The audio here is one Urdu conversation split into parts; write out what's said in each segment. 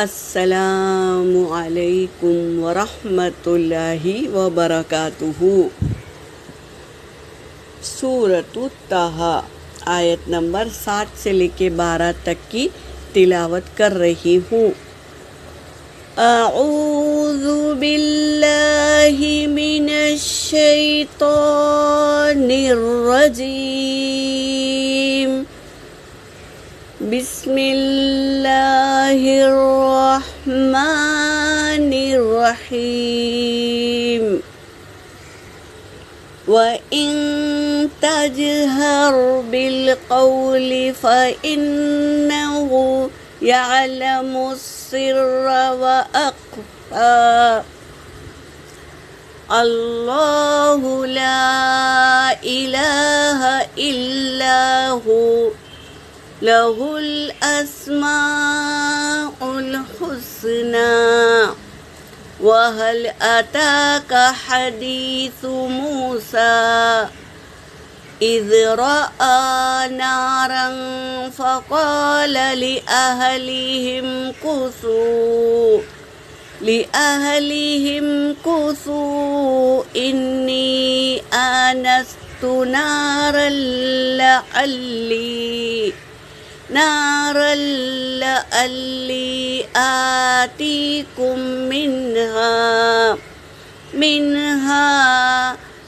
السلام علیکم ورحمۃ اللہ وبرکاتہ۔ سورۃ طٰہٰ آیت نمبر 7 سے لے کے 12 تک کی تلاوت کر رہی ہوں۔ اعوذ باللہ من الشیطان الرجیم، بسم اللہ الرحمن الرحیم۔ وَإِن تَجْهَرْ بِالْقَوْلِ فَإِنَّهُ يَعْلَمُ السِّرَّ وَأَخْفَى۔ اللہ لا الہ الا هو لہ الاسماء الحسنى۔ وَهَلْ أَتَاكَ حَدِيثُ مُوسَىٰ إِذْ رَأَىٰ نَارًا فَقَالَ لِأَهْلِهِمْ كُثُوا إِنِّي آنَسْتُ نَارًا لَعَلِّي آتِيكُم منها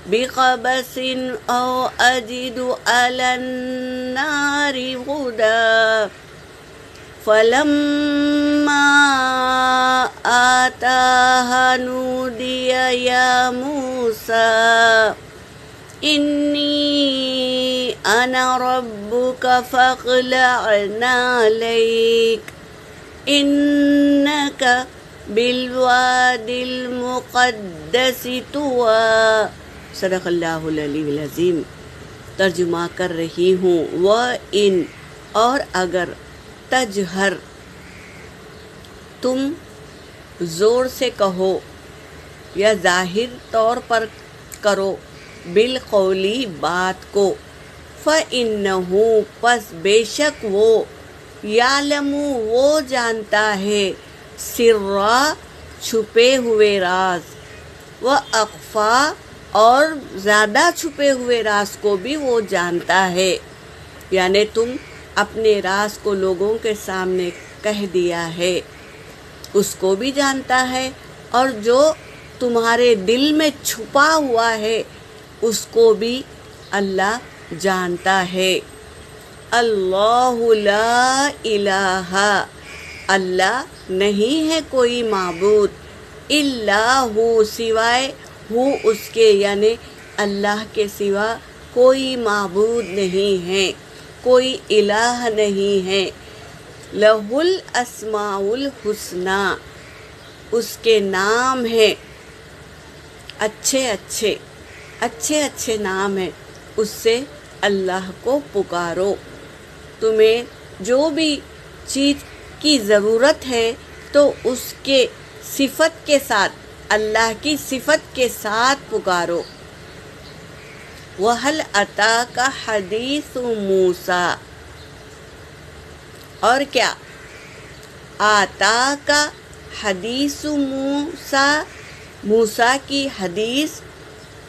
بقبس أو أجد على النار هدى۔ فلما آتاها نودي يا موسى إني أنا ربك فاخلع نعليك إنك بالواد المقدس طوى۔ صدق اللہ العلی العظیم۔ ترجمہ کر رہی ہوں۔ وَإِن اور اگر تجہر تم زور سے کہو یا ظاہر طور پر کرو، بالقولی بات کو، فَإِنَّهُ پس بے شک وہ، یعلم وہ جانتا ہے، سرا چھپے ہوئے راز، وَأَخْفَى اور زیادہ چھپے ہوئے راز کو بھی وہ جانتا ہے۔ یعنی تم اپنے راز کو لوگوں کے سامنے کہہ دیا ہے، اس کو بھی جانتا ہے، اور جو تمہارے دل میں چھپا ہوا ہے اس کو بھی اللہ جانتا ہے۔ اللہ لا الہ اللہ نہیں ہے کوئی معبود، الا ہو سوائے ہو اس کے، یعنی اللہ کے سوا کوئی معبود نہیں ہے، کوئی الہ نہیں ہے۔ لہ الاسماء الحسنی اس کے نام ہیں اچھے اچھے نام ہیں، اس سے اللہ کو پکارو۔ تمہیں جو بھی چیز کی ضرورت ہے تو اس کے صفت کے ساتھ، اللہ کی صفت کے ساتھ پکارو۔ وَهَلْ أَتَاكَ حَدِيثُ مُوسَىٰ اور کیا، آتاکا حدیث موسیٰ موسیٰ کی حدیث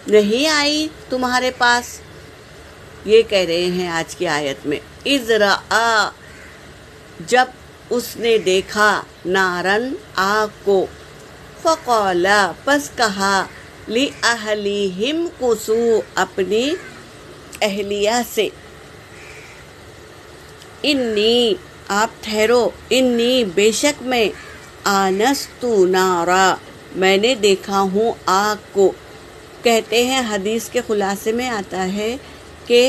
نہیں آئی تمہارے پاس؟ یہ کہہ رہے ہیں آج کی آیت میں۔ اذ رآ جب اس نے دیکھا، نارن آگ کو، فقال پس کہا، لأہلہم کثوا اپنی اہلیہ سے، انی آپ ٹھہرو، انی بے شک میں، آنست نارا میں نے دیکھا ہوں آگ کو۔ کہتے ہیں حدیث کے خلاصے میں آتا ہے کہ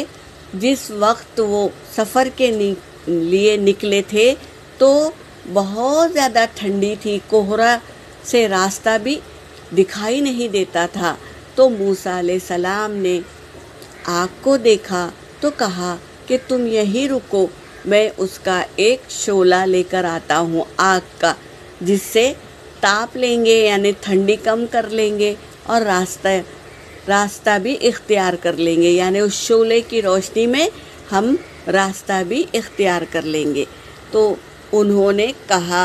جس وقت وہ سفر کے لیے نکلے تھے تو بہت زیادہ ٹھنڈی تھی، کوہرا سے راستہ بھی دکھائی نہیں دیتا تھا، تو موسیٰ علیہ السلام نے آگ کو دیکھا تو کہا کہ تم یہیں رکو، میں اس کا ایک شعلہ لے کر آتا ہوں آگ کا، جس سے تاپ لیں گے، یعنی ٹھنڈی کم کر لیں گے، اور راستہ بھی اختیار کر لیں گے، یعنی اس شعلے کی روشنی میں ہم راستہ بھی اختیار کر لیں گے۔ تو انہوں نے کہا